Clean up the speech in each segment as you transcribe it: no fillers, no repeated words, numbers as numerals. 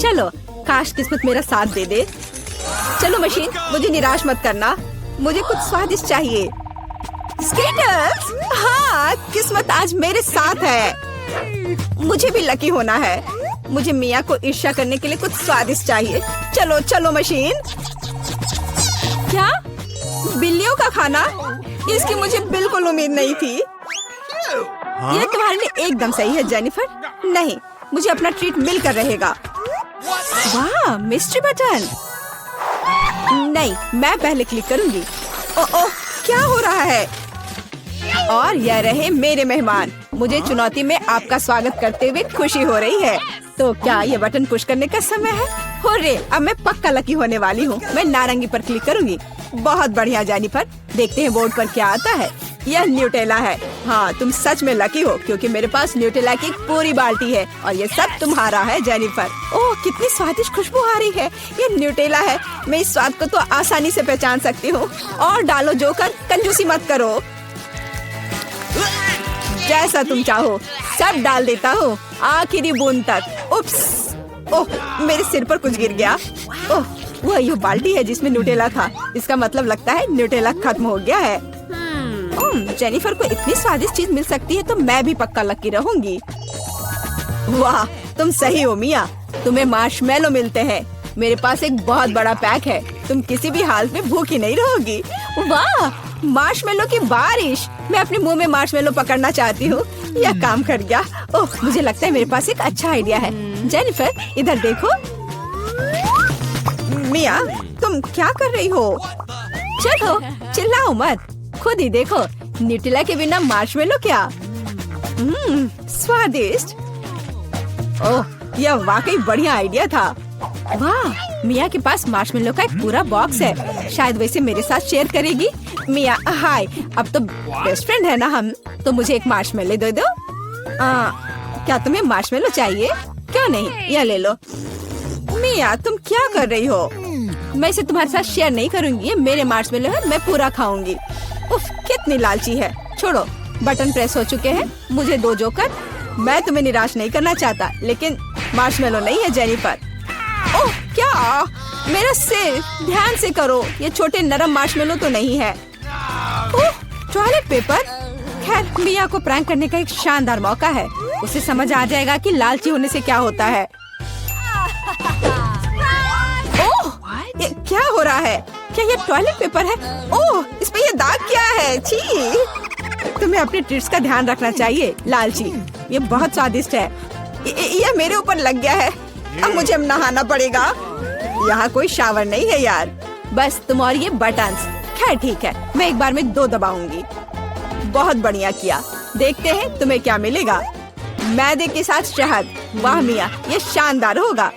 चलो, काश किस्मत मेरा साथ दे दे। चलो मशीन, मुझे निराश मत करना, मुझे कुछ स्वादिष्ट चाहिए। स्केटर्स, हाँ, किस्मत आज मेरे साथ है। मुझे भी लकी होना है। मुझे मिया को ईर्ष्या करने के लिए कुछ स्वादिष्ट चाहिए। चलो चलो मशीन। क्या? बिल्लियों का खाना? इसकी मुझे बिल्कुल उम्मीद नहीं थी। यह तुम्हारे लिए एकदम सही है जेनिफर। नहीं, मुझे अपना ट्रीट मिलकर रहेगा। वाह, मिस्ट्री बटन। नहीं, मैं पहले क्लिक करूंगी। ओह, क्या हो रहा है? और यह रहे मेरे मेहमान। मुझे चुनौती में आपका स्वागत करते हुए खुशी हो रही है। तो क्या ये बटन पुश करने का समय है? हुर्रे, अब मैं पक्का लकी होने वाली हूँ। मैं नारंगी पर क्लिक करूंगी। बहुत बढ़िया जेनिफर। देखते हैं बोर्ड पर क्या आता है। यह न्यूटेला है। हाँ, तुम सच में लकी हो क्योंकि मेरे पास न्यूटेला की एक पूरी बाल्टी है और ये सब तुम्हारा है जेनिफर। ओह, कितनी स्वादिष्ट खुशबू आ रही है। ये न्यूटेला है। मैं इस स्वाद को तो आसानी से पहचान सकती हूँ। और डालो जोकर, कंजूसी मत करो। जैसा तुम चाहो सब डाल देता हूँ, आखिरी बूंद तक। उप्स, ओह, मेरे सिर पर कुछ गिर गया। ओह, वह ये बाल्टी है जिसमें न्यूटेला था। इसका मतलब लगता है न्यूटेला खत्म हो गया है। जेनिफर को इतनी स्वादिष्ट चीज मिल सकती है तो मैं भी पक्का लकी रहूंगी। वाह, तुम सही हो मिया। तुम्हें मार्शमेलो मिलते हैं। मेरे पास एक बहुत बड़ा पैक है। तुम किसी भी हालत में भूखी नहीं रहोगी। वाह, मार्शमेलो की बारिश। मैं अपने मुंह में मार्शमेलो पकड़ना चाहती हूँ। यह काम कर गया। ओह, मुझे लगता है मेरे पास एक अच्छा आइडिया है। जेनिफर, इधर देखो। मिया, तुम क्या कर रही हो? चलो, चिल्लाओ मत, खुद ही देखो। न्यूटेला के बिना मार्शमेलो क्या? स्वादिष्ट। ओह, यह वाकई बढ़िया आइडिया था। वाह, मिया के पास मार्शमेलो का एक पूरा बॉक्स है। शायद वैसे मेरे साथ शेयर करेगी। मिया, हाय, अब तो बेस्ट फ्रेंड है ना हम। तो मुझे एक मार्शमेलो दे दो। क्या तुम्हें मार्शमेलो चाहिए? क्यों नहीं, यह ले लो। मिया, तुम क्या कर रही हो? मैं इसे तुम्हारे साथ शेयर नहीं करूंगी। ये मेरे मार्शमेलो है, मैं पूरा खाऊंगी। उफ, कितनी लालची है। छोड़ो, बटन प्रेस हो चुके हैं। मुझे दो जोकर। मैं तुम्हें निराश नहीं करना चाहता, लेकिन मार्शमेलो नहीं है जेनिफर। ओह, क्या? मेरा सिर, ध्यान से करो। ये छोटे नरम मार्शमेलो तो नहीं है। ओह, टॉयलेट पेपर। खैर, मिया को प्रैंक करने का एक शानदार मौका है। उसे समझ आ जाएगा कि लालची होने से क्या होता है। ओह, ये क्या हो रहा है? क्या ये टॉयलेट पेपर है? ओह, इस पे ये दाग क्या है? छी! तुम्हें अपने ट्रीट्स का ध्यान रखना चाहिए, लालची। ये बहुत स्वादिष्ट है। ये मेरे ऊपर लग गया है। अब मुझे नहाना पड़ेगा। यहाँ कोई शावर नहीं है यार। बस तुम और ये बटन्स। खैर ठीक है, मैं एक बार में 2 दबाऊंगी। बहुत बढ़िया किया। देखते हैं तुम्हें क्या मिलेगा। मैदे के साथ शहद। वाह मिया, ये शानदार होगा।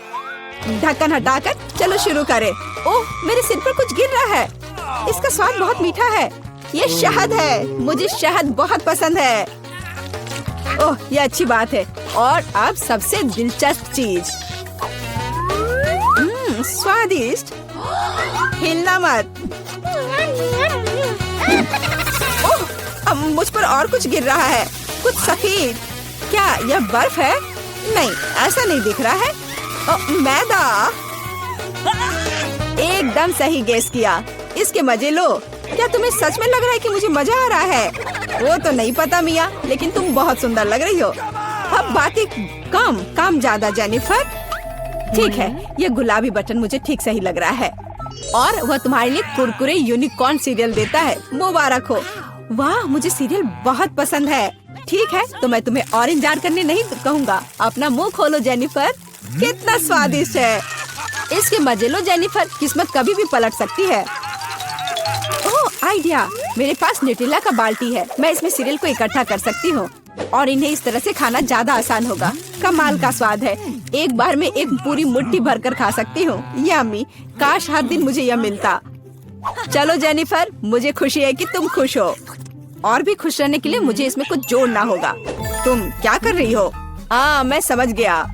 ढक्कन हटाकर चलो शुरू करें। ओह, मेरे सिर पर कुछ गिर रहा है। इसका स्वाद बहुत मीठा है। ये शहद है। मुझे शहद बहुत पसंद है। ओह, ये अच्छी बात है। और अब सबसे दिलचस्प चीज। स्वादिष्ट। हिलना मत। ओह, अब मुझ पर और कुछ गिर रहा है। कुछ सफेद। क्या यह बर्फ है? नहीं, ऐसा नहीं दिख रहा है। मैदा। एकदम सही गेस किया। इसके मजे लो। क्या तुम्हें सच में लग रहा है कि मुझे मजा आ रहा है? वो तो नहीं पता मिया, लेकिन तुम बहुत सुंदर लग रही हो। अब बातें कम, काम ज्यादा जेनिफर। ठीक है, ये गुलाबी बटन मुझे ठीक सही लग रहा है। और वह तुम्हारे लिए कुरकुरे यूनिकॉर्न सीरियल देता है। मुबारक हो। वाह, मुझे सीरियल बहुत पसंद है। ठीक है, तो मैं तुम्हें और इंतजार करने नहीं कहूँगा। अपना मुंह खोलो जेनिफर। कितना स्वादिष्ट है। इसके मजे लो जेनिफर। किस्मत कभी भी पलट सकती है। ओह, आइडिया। मेरे पास न्यूटेला का बाल्टी है। मैं इसमें सीरियल को इकट्ठा कर सकती हूँ और इन्हें इस तरह से खाना ज्यादा आसान होगा। कमाल का स्वाद है। एक बार में एक पूरी मुट्ठी भरकर खा सकती हूँ। यम्मी। काश हर दिन मुझे यह मिलता। चलो जेनिफर, मुझे खुशी है कि तुम खुश हो। और भी खुश रहने के लिए मुझे इसमें कुछ जोड़ना होगा। तुम क्या कर रही हो? मैं समझ गया।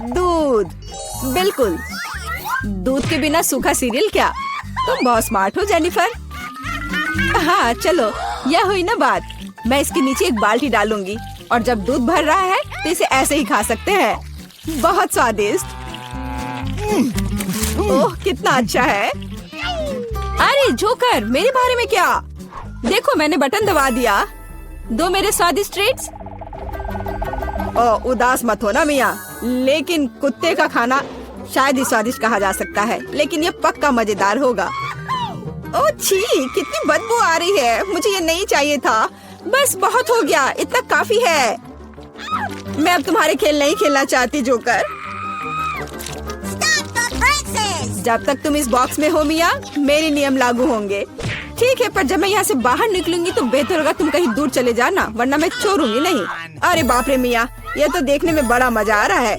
दूध। बिल्कुल, दूध के बिना सूखा सीरियल क्या? तुम बहुत स्मार्ट हो जेनिफर। हाँ चलो, यह हुई ना बात। मैं इसके नीचे एक बाल्टी डालूंगी और जब दूध भर रहा है तो इसे ऐसे ही खा सकते हैं। बहुत स्वादिष्ट। ओह कितना अच्छा है। अरे जोकर, मेरे बारे में क्या? देखो मैंने बटन दबा दिया। दो मेरे स्वादिष्ट ट्रीट्स। ओह उदास मत हो ना मिया, लेकिन कुत्ते का खाना शायद ही स्वादिष्ट कहा जा सकता है, लेकिन ये पक्का मजेदार होगा। ओह छी, कितनी बदबू आ रही है। मुझे ये नहीं चाहिए था। बस बहुत हो गया, इतना काफी है। मैं अब तुम्हारे खेल नहीं खेलना चाहती जोकर। जब तक तुम इस बॉक्स में हो मिया, मेरे नियम लागू होंगे। ठीक है, पर जब मैं यहाँ से बाहर निकलूंगी तो बेहतर होगा तुम कहीं दूर चले जाना, वरना मैं छोड़ूंगी नहीं। अरे बाप रे मिया, ये तो देखने में बड़ा मजा आ रहा है,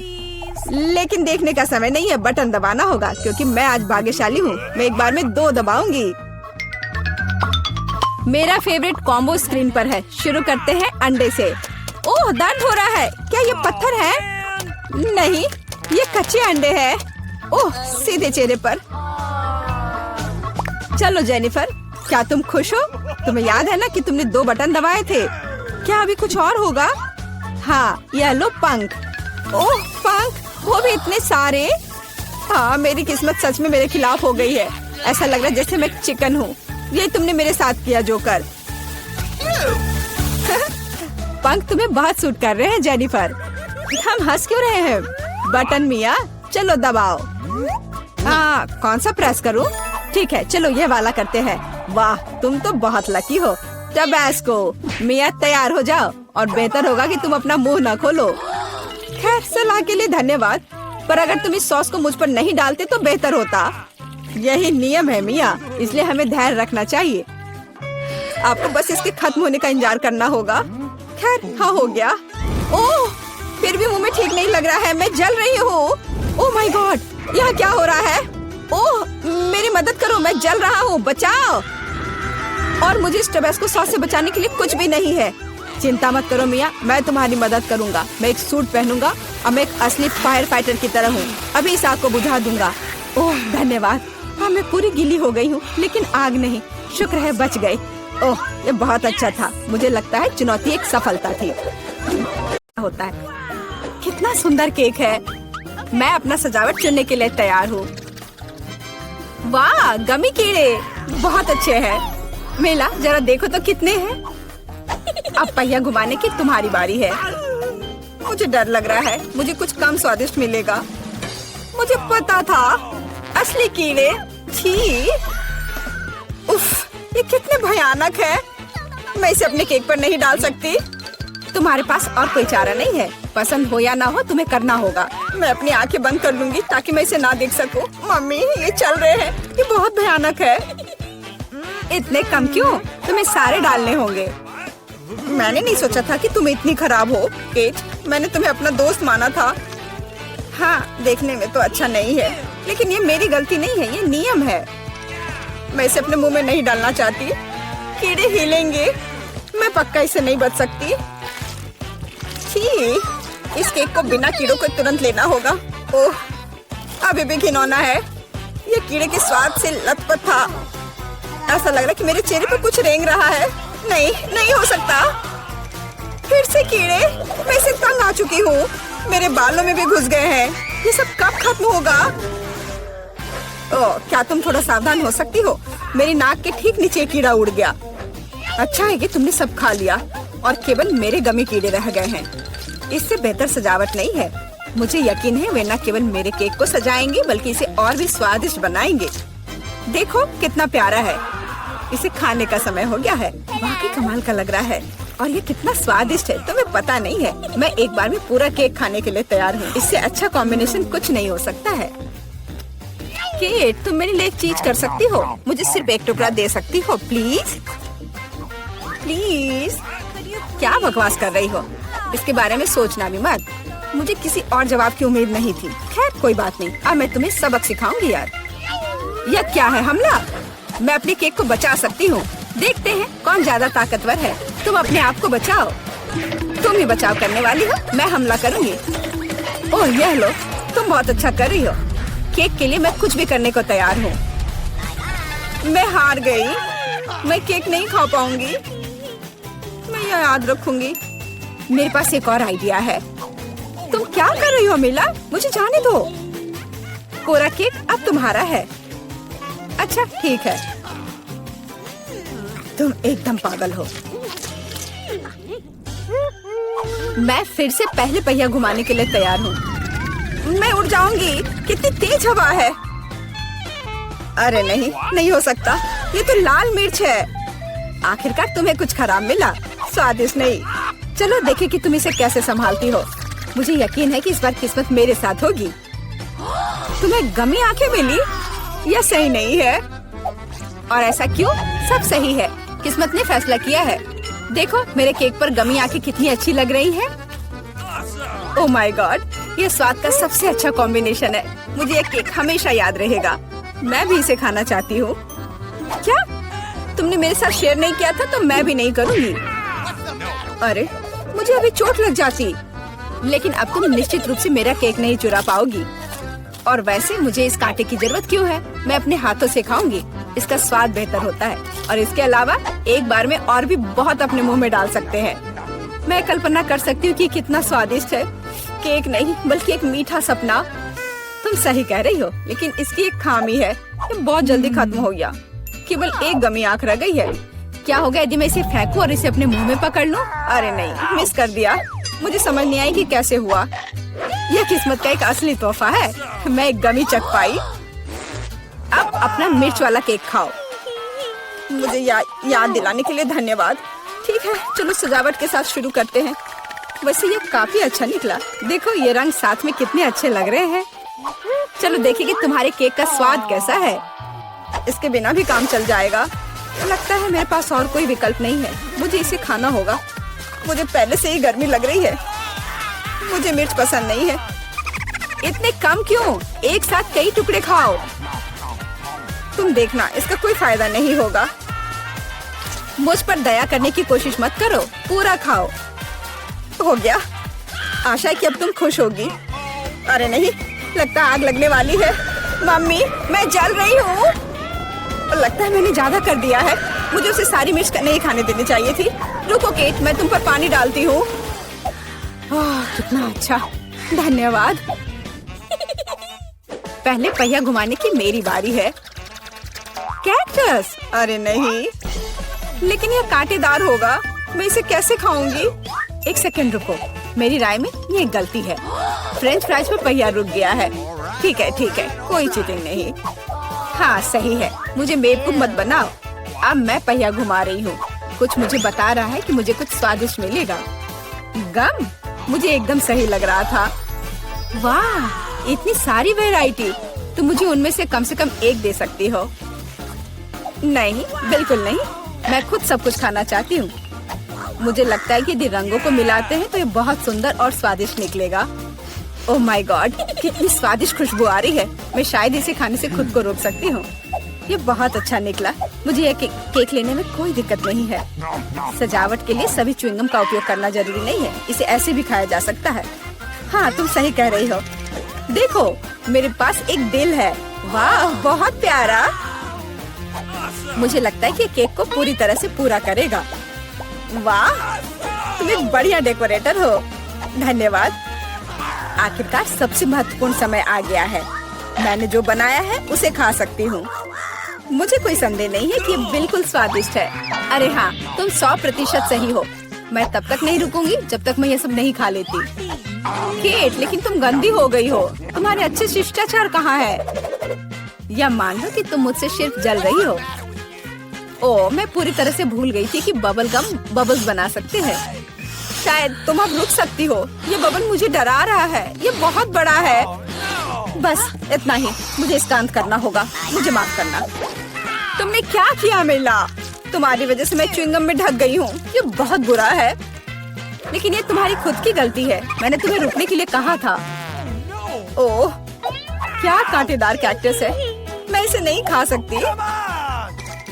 लेकिन देखने का समय नहीं है। बटन दबाना होगा क्योंकि मैं आज भाग्यशाली हूँ। मैं एक बार में 2 दबाऊंगी। मेरा फेवरेट कॉम्बो स्क्रीन पर है। शुरू करते हैं अंडे से। ओह दर्द हो रहा है। क्या ये पत्थर है? नहीं, ये कच्चे अंडे हैं। ओह सीधे चेहरे पर। चलो जेनिफर, क्या तुम खुश हो? तुम्हें याद है ना कि तुमने 2 बटन दबाए थे। क्या अभी कुछ और होगा? हाँ, यह लो पंख। ओह पंख, वो भी इतने सारे। हाँ, मेरी किस्मत सच में मेरे खिलाफ हो गई है। ऐसा लग रहा है जैसे मैं चिकन हूँ। ये तुमने मेरे साथ किया जोकर। पंख तुम्हें बहुत सूट कर रहे हैं जेनिफर। हम हंस क्यों रहे हैं? बटन मिया, चलो दबाओ। हाँ, कौन सा प्रेस करूँ? ठीक है, चलो ये वाला करते हैं। वाह, तुम तो बहुत लकी हो। टबैस्को, मिया तैयार हो जाओ, और बेहतर होगा कि तुम अपना मुंह न खोलो। खैर, सलाह के लिए धन्यवाद, पर अगर तुम इस सॉस को मुझ पर नहीं डालते तो बेहतर होता। यही नियम है मिया, इसलिए हमें धैर्य रखना चाहिए। आपको बस इसके खत्म होने का इंतजार करना होगा। खैर, हाँ हो गया। ओह, फिर भी मुंह में ठीक नहीं लग रहा है। मैं जल रही हूँ। ओह माय गॉड, यहाँ क्या हो रहा है? ओह मेरी मदद करो, मैं जल रहा हूँ, बचाओ। और मुझे इस टबैस्को सॉस से बचाने के लिए कुछ भी नहीं है। चिंता मत करो मिया, मैं तुम्हारी मदद करूँगा। मैं एक सूट पहनूंगा और मैं एक असली फायर फाइटर की तरह हूँ। अभी इस आग को बुझा दूंगा। ओह धन्यवाद। हाँ, मैं पूरी गीली हो गई हूँ, लेकिन आग नहीं। शुक्र है बच गई। ओह ये बहुत अच्छा था। मुझे लगता है चुनौती एक सफलता थी। होता है। कितना सुंदर केक है। मैं अपना सजावट चुनने के लिए तैयार हूँ। वाह, गमी कीड़े बहुत अच्छे हैं। मेला जरा देखो तो कितने हैं। अब पहिया घुमाने की तुम्हारी बारी है। मुझे डर लग रहा है, मुझे कुछ कम स्वादिष्ट मिलेगा। मुझे पता था, असली कीड़े। छी, उफ, ये कितने भयानक है। मैं इसे अपने केक पर नहीं डाल सकती। तुम्हारे पास और कोई चारा नहीं है। पसंद हो या ना हो, तुम्हें करना होगा। मैं अपनी आंखें बंद कर लूंगी ताकि मैं इसे ना देख सकूं। मम्मी, ये चल रहे हैं, ये बहुत भयानक है। इतने कम क्यों? तुम्हें सारे डालने होंगे। मैंने नहीं सोचा था कि तुम इतनी खराब हो केट। मैंने तुम्हें अपना दोस्त माना था। हाँ, देखने में तो अच्छा नहीं है, लेकिन ये मेरी गलती नहीं है, ये नियम है। मैं इसे अपने मुंह में नहीं डालना चाहती। कीड़े हिलेंगे। मैं पक्का इसे नहीं बच सकती। छी, इस केक को बिना कीड़ों को तुरंत लेना होगा। ओह, अभी भी घिनौना है। ये कीड़े के स्वाद से लथपथ था। ऐसा लग रहा है कि मेरे चेहरे पर कुछ रेंग रहा है। नहीं, नहीं हो सकता। फिर से कीड़े। मैं इसे तंग आ चुकी हूँ। मेरे बालों में भी घुस गए हैं। ये सब कब खत्म होगा? ओह, क्या तुम थोड़ा सावधान हो सकती हो? मेरी नाक के ठीक नीचे कीड़ा उड़ गया। अच्छा है कि तुमने सब खा लिया और केवल मेरे गमी कीड़े रह गए हैं। इससे बेहतर सजावट नहीं है। मुझे यकीन है वे न केवल मेरे केक को सजाएंगे, बल्कि इसे और भी स्वादिष्ट बनाएंगे। देखो कितना प्यारा है। इसे खाने का समय हो गया है। वाकई कमाल का लग रहा है, और ये कितना स्वादिष्ट है तुम्हें पता नहीं है। मैं एक बार में पूरा केक खाने के लिए तैयार हूँ। इससे अच्छा कॉम्बिनेशन कुछ नहीं हो सकता है। केट, तुम मेरे लिए एक चीज कर सकती हो? मुझे सिर्फ एक टुकड़ा दे सकती हो प्लीज? प्लीज। क्या बकवास कर रही हो? इसके बारे में सोचना भी मत। मुझे किसी और जवाब की उम्मीद नहीं थी। खैर कोई बात नहीं, अब मैं तुम्हें सबक सिखाऊंगी यार। यह क्या है, हमला? मैं अपने केक को बचा सकती हूँ। देखते हैं कौन ज्यादा ताकतवर है। तुम अपने आप को बचाओ। तुम ही बचाव करने वाली हो, मैं हमला करूंगी। ओह यह लो, तुम बहुत अच्छा कर रही हो। केक के लिए मैं कुछ भी करने को तैयार हूँ। मैं हार गई। मैं केक नहीं खा पाऊंगी। मैं यह याद रखूंगी। मेरे पास एक और आइडिया है। तुम क्या कर रही हो मिला? मुझे जाने दो। पूरा केक अब तुम्हारा है। अच्छा ठीक है, तुम एकदम पागल हो। मैं फिर से पहले पहिया घुमाने के लिए तैयार हूँ। मैं उड़ जाऊंगी, कितनी तेज हवा है। अरे नहीं, नहीं हो सकता, ये तो लाल मिर्च है। आखिरकार तुम्हें कुछ खराब मिला, स्वादिष्ट नहीं। चलो देखें कि तुम इसे कैसे संभालती हो। मुझे यकीन है कि इस बार किस्मत मेरे साथ होगी। तुम्हें गमी आंखें मिली? यह सही नहीं है। और ऐसा क्यों? सब सही है, किस्मत ने फैसला किया है। देखो मेरे केक पर गमी आंखें कितनी अच्छी लग रही है। ओह माय गॉड, ये स्वाद का सबसे अच्छा कॉम्बिनेशन है। मुझे ये केक हमेशा याद रहेगा। मैं भी इसे खाना चाहती हूँ। क्या तुमने मेरे साथ शेयर नहीं किया था तो मैं भी नहीं करूँगी। अरे मुझे अभी चोट लग जाती। लेकिन अब तुम निश्चित रूप से मेरा केक नहीं चुरा पाओगी। और वैसे मुझे इस कांटे की जरूरत क्यों है? मैं अपने हाथों से खाऊंगी, इसका स्वाद बेहतर होता है। और इसके अलावा एक बार में और भी बहुत अपने मुंह में डाल सकते हैं। मैं कल्पना कर सकती हूँ कि कितना स्वादिष्ट है। केक नहीं बल्कि एक मीठा सपना। तुम सही कह रही हो, लेकिन इसकी एक खामी है, ये बहुत जल्दी खत्म हो गया। केवल एक गमी आंख रह गई है। क्या होगा यदि मैं इसे फेंकूं और इसे अपने मुंह में पकड़ लूं? अरे नहीं, मिस कर दिया। मुझे समझ नहीं आई कि कैसे हुआ। यह किस्मत का एक असली तोहफा है। मैं एक गमी चख पाई। अब अपना मिर्च वाला केक खाओ। मुझे याद दिलाने के लिए धन्यवाद। ठीक है, चलो सजावट के साथ शुरू करते हैं। वैसे ये काफी अच्छा निकला। देखो ये रंग साथ में कितने अच्छे लग रहे हैं। चलो देखिए कि तुम्हारे केक का स्वाद कैसा है। इसके बिना भी काम चल जाएगा। लगता है मेरे पास और कोई विकल्प नहीं है, मुझे इसे खाना होगा। मुझे पहले से ही गर्मी लग रही है। मुझे मिर्च पसंद नहीं है। इतने कम क्यों? एक साथ कई टुकड़े खाओ। तुम देखना, इसका कोई फायदा नहीं होगा। मुझ पर दया करने की कोशिश मत करो, पूरा खाओ। हो गया। आशा है कि अब तुम खुश होगी। अरे नहीं, लगता आग लगने वाली है। मम्मी मैं जल रही हूँ। लगता है मैंने ज्यादा कर दिया है। मुझे उसे सारी मिर्च नहीं खाने देनी चाहिए थी। रुको केट, मैं तुम पर पानी डालती हूँ। कितना अच्छा, धन्यवाद। पहले पहिया घुमाने की मेरी बारी है। कैक्टस? अरे नहीं, लेकिन यह कांटेदार होगा। मैं इसे कैसे खाऊंगी? एक सेकंड रुको, मेरी राय में ये गलती है। फ्रेंच फ्राइज पर पहिया रुक गया है। ठीक है ठीक है, कोई चीटिंग नहीं। हाँ सही है, मुझे बेवकूफ मत बनाओ। अब मैं पहिया घुमा रही हूँ। कुछ मुझे बता रहा है कि मुझे कुछ स्वादिष्ट मिलेगा। गम? मुझे एकदम सही लग रहा था। वाह, इतनी सारी वैरायटी। तुम मुझे उनमें से कम एक दे सकती हो। नहीं, बिल्कुल नहीं। मैं खुद सब कुछ खाना चाहती हूँ। मुझे लगता है कि यदि रंगों को मिलाते हैं तो ये बहुत सुंदर और स्वादिष्ट निकलेगा। ओह माय गॉड, कितनी स्वादिष्ट खुशबू आ रही है। मैं शायद इसे खाने से खुद को रोक सकती हूँ। ये बहुत अच्छा निकला। मुझे ये केक लेने में कोई दिक्कत नहीं है। सजावट के लिए सभी च्युइंगम का उपयोग करना जरूरी नहीं है। इसे ऐसे भी खाया जा सकता है। हाँ तुम सही कह रही हो। देखो मेरे पास एक दिल है। वाह बहुत प्यारा। मुझे लगता है कि केक को पूरी तरह से पूरा करेगा। वाह, तुम एक बढ़िया डेकोरेटर हो। धन्यवाद। आखिरकार सबसे महत्वपूर्ण समय आ गया है। मैंने जो बनाया है उसे खा सकती हूँ। मुझे कोई संदेह नहीं है कि ये बिल्कुल स्वादिष्ट है। अरे हाँ, तुम 100% सही हो। मैं तब तक नहीं रुकूंगी जब तक मैं ये सब नहीं खा लेती। केट, लेकिन तुम गंदी हो गई हो। तुम्हारे अच्छे शिष्टाचार कहाँ है? या मान लो कि तुम मुझसे सिर्फ जल रही हो। ओह, मैं पूरी तरह से भूल गई थी कि बबल गम बबल्स बना सकते हैं। शायद तुम अब रुक सकती हो। ये बबल मुझे डरा रहा है। ये बहुत बड़ा है। बस इतना ही, मुझे इसका अंत करना होगा। मुझे माफ करना। तुमने क्या किया मिला? तुम्हारी वजह से मैं च्युइंगम में ढक गई हूँ। ये बहुत बुरा है, लेकिन ये तुम्हारी खुद की गलती है। मैंने तुम्हें रुकने के लिए कहा था। ओह, क्या कांटेदार कैक्टस है। मैं इसे नहीं खा सकती।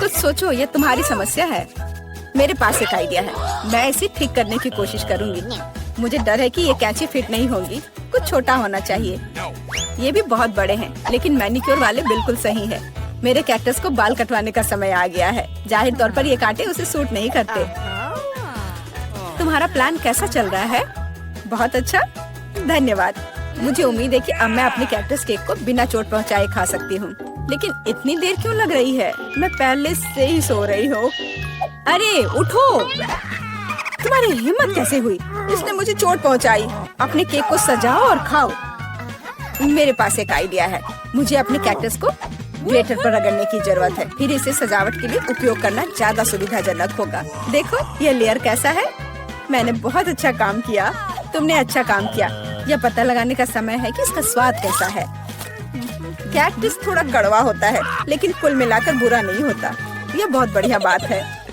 कुछ सोचो, ये तुम्हारी समस्या है। मेरे पास एक आइडिया है। मैं इसे ठीक करने की कोशिश करूंगी। मुझे डर है कि ये कैंची फिट नहीं होगी। कुछ छोटा होना चाहिए। ये भी बहुत बड़े हैं, लेकिन मैनिक्योर वाले बिल्कुल सही है। मेरे कैक्टस को बाल कटवाने का समय आ गया है। जाहिर तौर पर ये कांटे उसे सूट नहीं करते। तुम्हारा प्लान कैसा चल रहा है? बहुत अच्छा, धन्यवाद। मुझे उम्मीद है कि अब मैं अपने कैक्टस केक को बिना चोट पहुंचाए खा सकती हूँ। लेकिन इतनी देर क्यों लग रही है? मैं पहले से ही सो रही हूँ। अरे उठो, तुम्हारी हिम्मत कैसे हुई? इसने मुझे चोट पहुंचाई। अपने केक को सजाओ और खाओ। मेरे पास एक आइडिया है। मुझे अपने कैक्टस को ग्रेटर पर रगड़ने की जरूरत है, फिर इसे सजावट के लिए उपयोग करना ज्यादा सुविधाजनक होगा। देखो यह लेयर कैसा है। मैंने बहुत अच्छा काम किया। तुमने अच्छा काम किया। यह पता लगाने का समय है कि इसका स्वाद कैसा है। कैक्टस थोड़ा कड़वा होता है, लेकिन कुल मिलाकर बुरा नहीं होता। यह बहुत बढ़िया बात है।